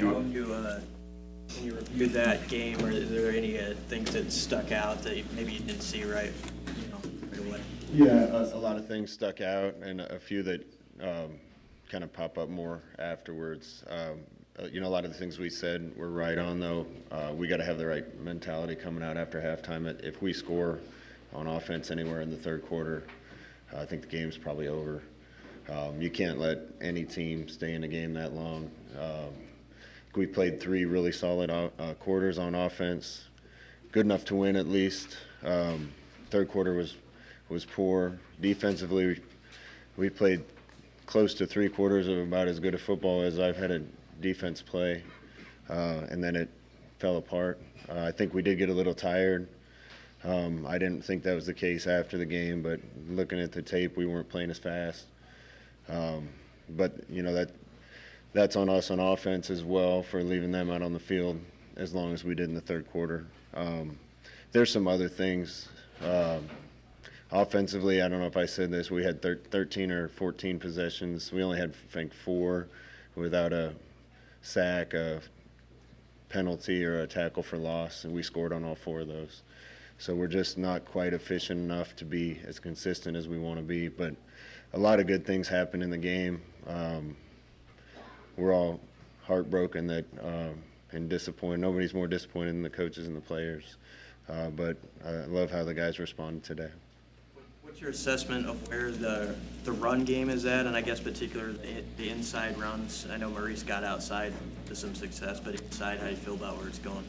When you reviewed that game, or is there any things that stuck out that maybe you didn't see right away? Yeah, a lot of things stuck out, and a few that kind of pop up more afterwards. A lot of the things we said were right on, though. We got to have the right mentality coming out after halftime. If we score on offense anywhere in the third quarter, I think the game's probably over. You can't let any team stay in a game that long. We played 3 really solid quarters on offense, good enough to win at least. Third quarter was poor. Defensively, we played close to 3 quarters of about as good a football as I've had a defense play, and then it fell apart. I think we did get a little tired. I didn't think that was the case after the game, but looking at the tape, we weren't playing as fast. But that's on us on offense as well for leaving them out on the field as long as we did in the third quarter. There's some other things. Offensively, I don't know if I said this, we had 13 or 14 possessions. We only had, I think, 4 without a sack, a penalty, or a tackle for loss, and we scored on all 4 of those. So we're just not quite efficient enough to be as consistent as we want to be. But a lot of good things happened in the game. We're all heartbroken that and disappointed. Nobody's more disappointed than the coaches and the players. But I love how the guys responded today. What's your assessment of where the run game is at, and I guess particularly the inside runs? I know Maurice got outside to some success, but inside, how do you feel about where it's going?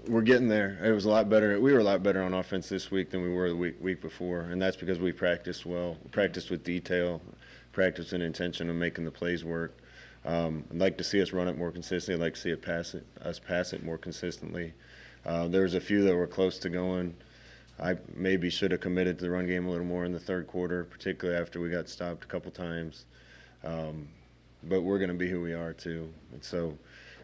We're getting there. It was a lot better. We were a lot better on offense this week than we were the week before, and that's because we practiced well. We practiced with detail, practiced with intention of making the plays work. I'd like to see us run it more consistently. I'd like to see us pass it more consistently. There was a few that were close to going. I maybe should have committed to the run game a little more in the third quarter, particularly after we got stopped a couple times. But we're going to be who we are, too. And so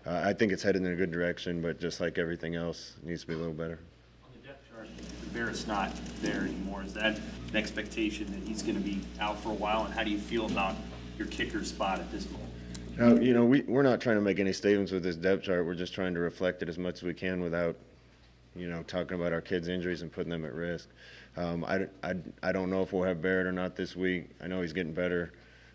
I think it's headed in a good direction, but just like everything else, it needs to be a little better. On the depth chart, Barrett's not there anymore. Is that an expectation that he's going to be out for a while? And how do you feel about your kicker spot at this moment? We're not trying to make any statements with this depth chart. We're just trying to reflect it as much as we can without talking about our kids' injuries and putting them at risk. I don't know if we'll have Barrett or not this week. I know he's getting better.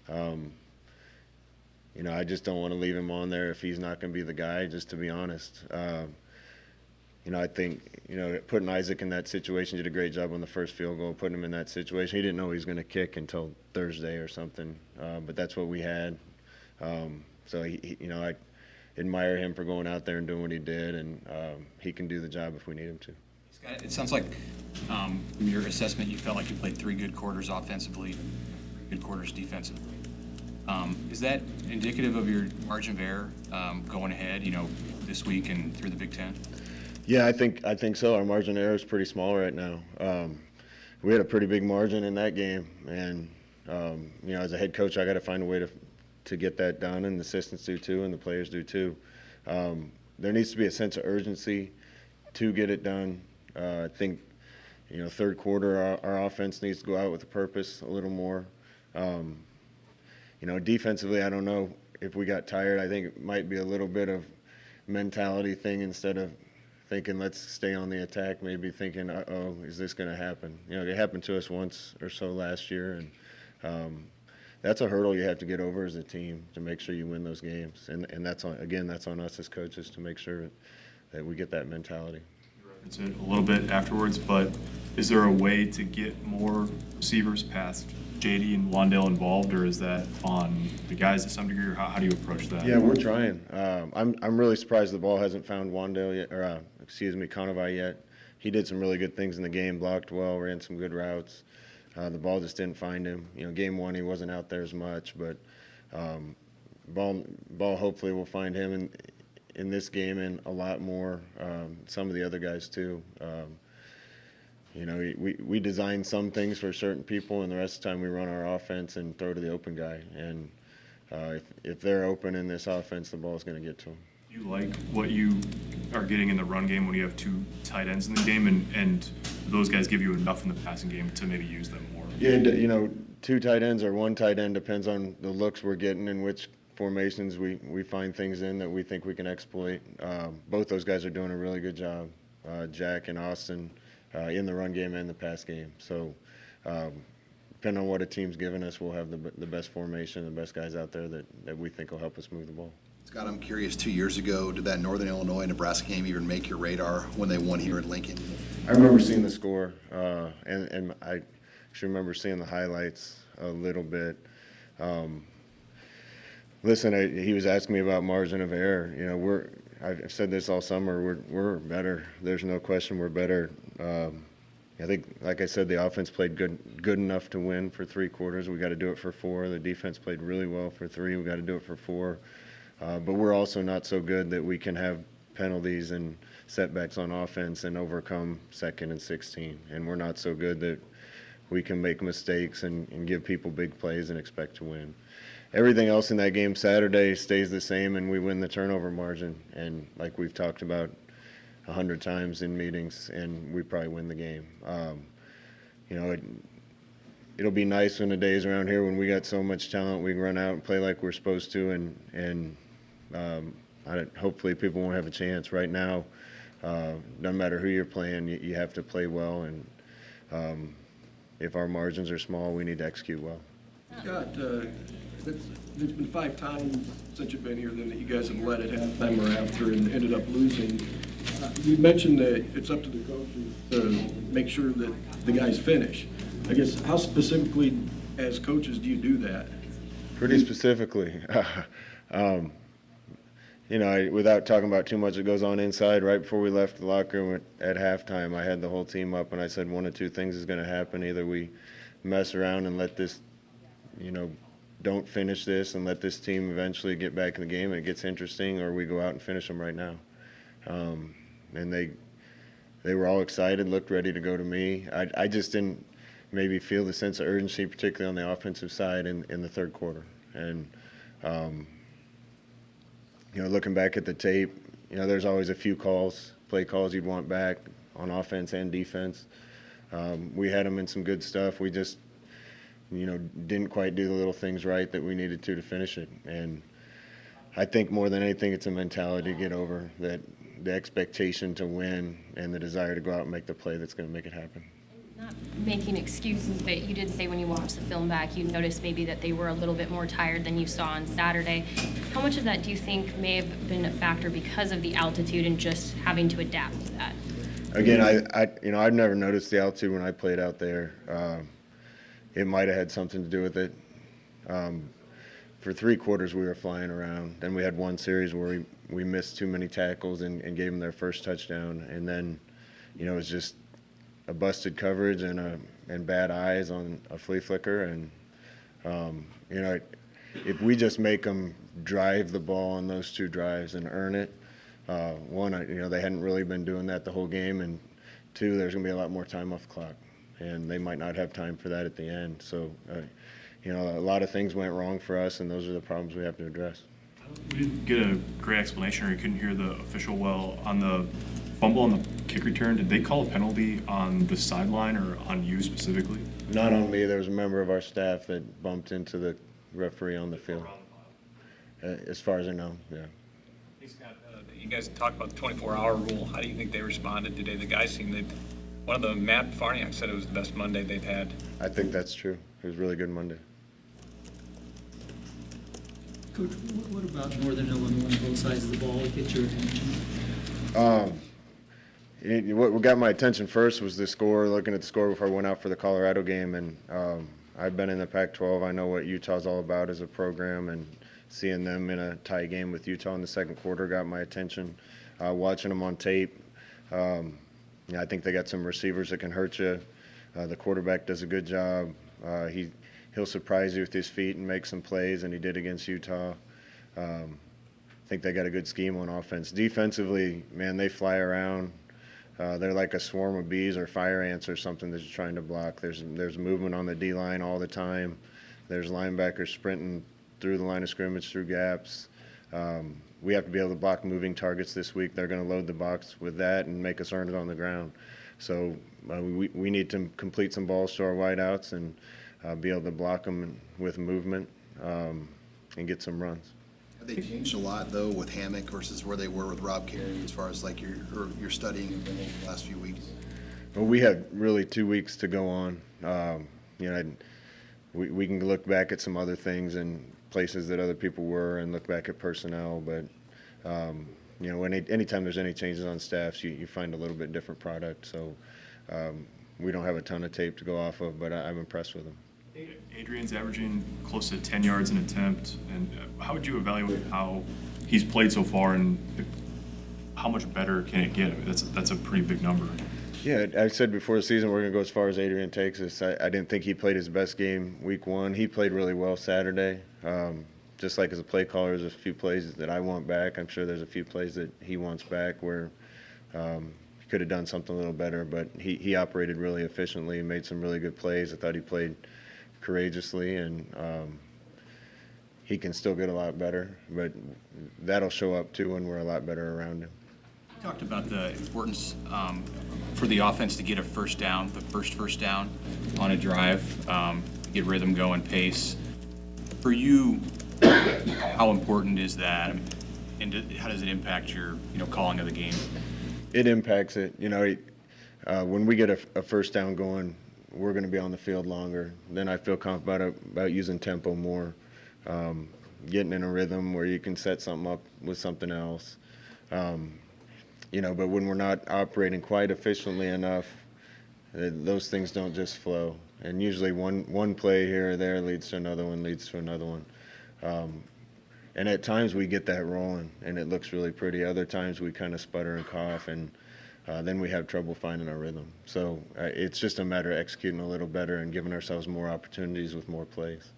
I just don't want to leave him on there if he's not going to be the guy, just to be honest. I think, putting Isaac in that situation, did a great job on the first field goal, putting him in that situation. He didn't know he was going to kick until Thursday or something, but that's what we had. So, I admire him for going out there and doing what he did, and he can do the job if we need him to. It sounds like from your assessment, you felt like you played 3 good quarters offensively, 3 good quarters defensively. Is that indicative of your margin of error going ahead, this week and through the Big Ten? Yeah, I think so. Our margin of error is pretty small right now. We had a pretty big margin in that game, and as a head coach, I got to find a way to get that done, and the assistants do too, and the players do too. There needs to be a sense of urgency to get it done. I think, third quarter, our offense needs to go out with a purpose a little more. Defensively, I don't know if we got tired. I think it might be a little bit of mentality thing instead of thinking let's stay on the attack, maybe thinking, uh-oh, is this going to happen? It happened to us once or so last year, and that's a hurdle you have to get over as a team to make sure you win those games. And that's on us as coaches to make sure that we get that mentality. You referenced it a little bit afterwards, but is there a way to get more receivers past JD and Wandale involved, or is that on the guys to some degree, or how do you approach that? Yeah, we're trying. I'm really surprised the ball hasn't found Wandale yet, or Conovi yet. He did some really good things in the game, blocked well, ran some good routes. The ball just didn't find him. Game 1 he wasn't out there as much, but ball hopefully will find him in this game and a lot more. Some of the other guys too. We design some things for certain people, and the rest of the time we run our offense and throw to the open guy. And if they're open in this offense, the ball's going to get to them. Do you like what you are getting in the run game when you have 2 tight ends in the game, and those guys give you enough in the passing game to maybe use them more? Yeah, 2 tight ends or 1 tight end depends on the looks we're getting and which formations we find things in that we think we can exploit. Both those guys are doing a really good job, Jack and Austin, in the run game and the pass game. So depending on what a team's given us, we'll have the best formation, the best guys out there that we think will help us move the ball. Scott, I'm curious, 2 years ago, did that Northern Illinois-Nebraska game even make your radar when they won here at Lincoln? I remember seeing the score, and I actually remember seeing the highlights a little bit. Listen, he was asking me about margin of error. You know, I've said this all summer. We're better. There's no question we're better. I think, like I said, the offense played good enough to win for 3 quarters. We got to do it for 4. The defense played really well for 3. We got to do it for 4. But we're also not so good that we can have penalties and setbacks on offense and overcome 2nd and 16. And we're not so good that we can make mistakes and give people big plays and expect to win. Everything else in that game Saturday stays the same, and we win the turnover margin. And like we've talked about 100 times in meetings, and we probably win the game. You know, it'll be nice when the days around here when we got so much talent, we can run out and play like we're supposed to, and hopefully people won't have a chance. Right now, doesn't matter who you're playing, you have to play well, and if our margins are small, we need to execute well. Scott, there's been 5 times since you've been here then that you guys have led at halftime or after and ended up losing. You mentioned that it's up to the coaches to make sure that the guys finish. I guess, how specifically as coaches do you do that? Pretty specifically. You know, without talking about too much that goes on inside, right before we left the locker room at halftime, I had the whole team up and I said 1 of 2 things is going to happen. Either we mess around and let this, you know, don't finish this and let this team eventually get back in the game and it gets interesting, or we go out and finish them right now. And they were all excited, looked ready to go to me. I just didn't maybe feel the sense of urgency, particularly on the offensive side in the 3rd quarter. And, you know, looking back at the tape, you know, there's always a few play calls you'd want back on offense and defense. We had them in some good stuff. We just, you know, didn't quite do the little things right that we needed to finish it. And I think more than anything, it's a mentality to get over, that the expectation to win and the desire to go out and make the play that's going to make it happen. Not making excuses, but you did say when you watched the film back, you noticed maybe that they were a little bit more tired than you saw on Saturday. How much of that do you think may have been a factor because of the altitude and just having to adapt to that? Again, I've never noticed the altitude when I played out there. It might have had something to do with it. For 3 quarters, we were flying around. Then we had one series where we missed too many tackles and gave them their first touchdown. And then, you know, it was just a busted coverage and bad eyes on a flea flicker. And, you know, if we just make them drive the ball on those 2 drives and earn it, one, you know, they hadn't really been doing that the whole game. And 2, there's going to be a lot more time off the clock. And they might not have time for that at the end. So, you know, a lot of things went wrong for us, and those are the problems we have to address. We didn't get a great explanation, or you couldn't hear the official well. On the fumble on the kick return, did they call a penalty on the sideline or on you specifically? Not on me. There was a member of our staff that bumped into the referee on the field. As far as I know, yeah. Hey, Scott, you guys talked about the 24-hour rule. How do you think they responded today? The guys seemed one of the Matt Farniak said it was the best Monday they've had. I think that's true. It was a really good Monday. Coach, what about Northern Illinois on both sides of the ball get your attention? What got my attention first was the score, looking at the score before I went out for the Colorado game. And I've been in the Pac-12. I know what Utah's all about as a program, and seeing them in a tie game with Utah in the 2nd quarter got my attention. Watching them on tape, I think they got some receivers that can hurt you. The quarterback does a good job. He'll surprise you with his feet and make some plays, and he did against Utah. I think they got a good scheme on offense. Defensively, man, they fly around. They're like a swarm of bees or fire ants or something that you're trying to block. There's movement on the D-line all the time. There's linebackers sprinting through the line of scrimmage, through gaps. We have to be able to block moving targets this week. They're going to load the box with that and make us earn it on the ground. So we need to complete some balls to our wideouts and be able to block them with movement and get some runs. Have they changed a lot, though, with Hammock versus where they were with Rob Carey, as far as like your studying over the last few weeks? Well, we have really 2 weeks to go on. You know, we can look back at some other things and places that other people were and look back at personnel, but you know, anytime there's any changes on staffs, you find a little bit different product. So we don't have a ton of tape to go off of, but I'm impressed with him. Adrian's averaging close to 10 yards an attempt, and how would you evaluate how he's played so far, and how much better can it get? I mean, that's a pretty big number. Yeah, I said before the season we're going to go as far as Adrian takes us. I didn't think he played his best game week 1. He played really well Saturday. Just like as a play caller, there's a few plays that I want back. I'm sure there's a few plays that he wants back where he could have done something a little better, but he operated really efficiently and made some really good plays. I thought he played courageously, and he can still get a lot better, but that'll show up too when we're a lot better around him. You talked about the importance for the offense to get a first down, the first down on a drive, get rhythm going, pace. For you, how important is that, and how does it impact your calling of the game? It impacts it. You know, when we get a first down going, we're going to be on the field longer. Then I feel confident about using tempo more, getting in a rhythm where you can set something up with something else. You know, but when we're not operating quite efficiently enough, those things don't just flow. And usually one play here or there leads to another one, leads to another one. And at times we get that rolling, and it looks really pretty. Other times we kind of sputter and cough, and then we have trouble finding our rhythm. So it's just a matter of executing a little better and giving ourselves more opportunities with more plays.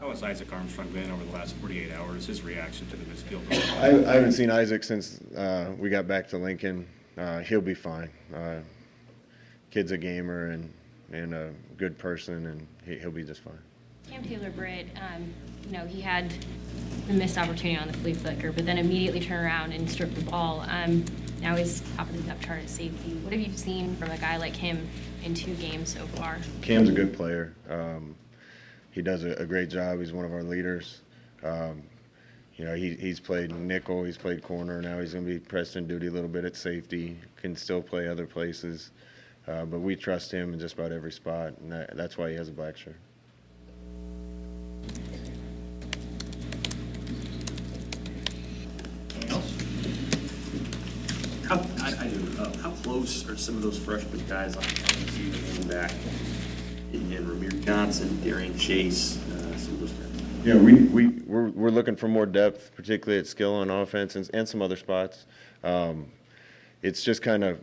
How has Isaac Armstrong been over the last 48 hours, his reaction to the missed field goal? I haven't seen Isaac since we got back to Lincoln. He'll be fine. Kid's a gamer and a good person, and he'll be just fine. Cam Taylor-Britt, he had the missed opportunity on the flea flicker, but then immediately turned around and stripped the ball. Now he's top of the depth chart at safety. What have you seen from a guy like him in 2 games so far? Cam's a good player. He does a great job. He's one of our leaders. You know, he's played nickel, he's played corner. Now he's going to be pressed in duty a little bit at safety. Can still play other places, but we trust him in just about every spot, and that's why he has a black shirt. How close are some of those freshman guys on the season coming back? In Ramir Johnson, Darian Chase, some of those guys. Yeah, we're looking for more depth, particularly at skill on offense and some other spots. It's just kind of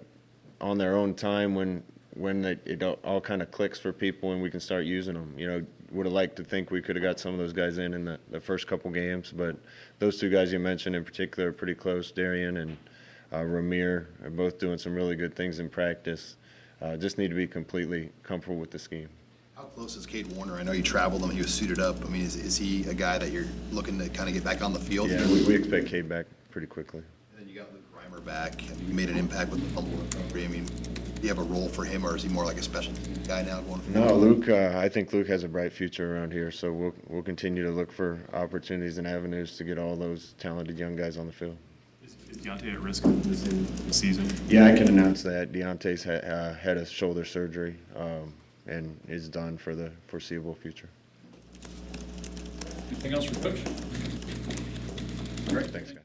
on their own time when it all kind of clicks for people and we can start using them. You know, would have liked to think we could have got some of those guys in the first couple games, but those 2 guys you mentioned in particular are pretty close. Darian and Ramir are both doing some really good things in practice. Just need to be completely comfortable with the scheme. How close is Cade Warner? I know you traveled him, he was suited up. I mean, is he a guy that you're looking to kind of get back on the field? Yeah, we expect Cade back pretty quickly. And then you got Luke Reimer back. You made an impact with the fumble recovery. I mean, do you have a role for him, or is he more like a special guy now going forward? No, Luke. I think Luke has a bright future around here, so we'll continue to look for opportunities and avenues to get all those talented young guys on the field. Is Deontay at risk of missing the season? Yeah, I can announce that. Deontay's had a shoulder surgery and is done for the foreseeable future. Anything else for Coach? All right, thanks, guys.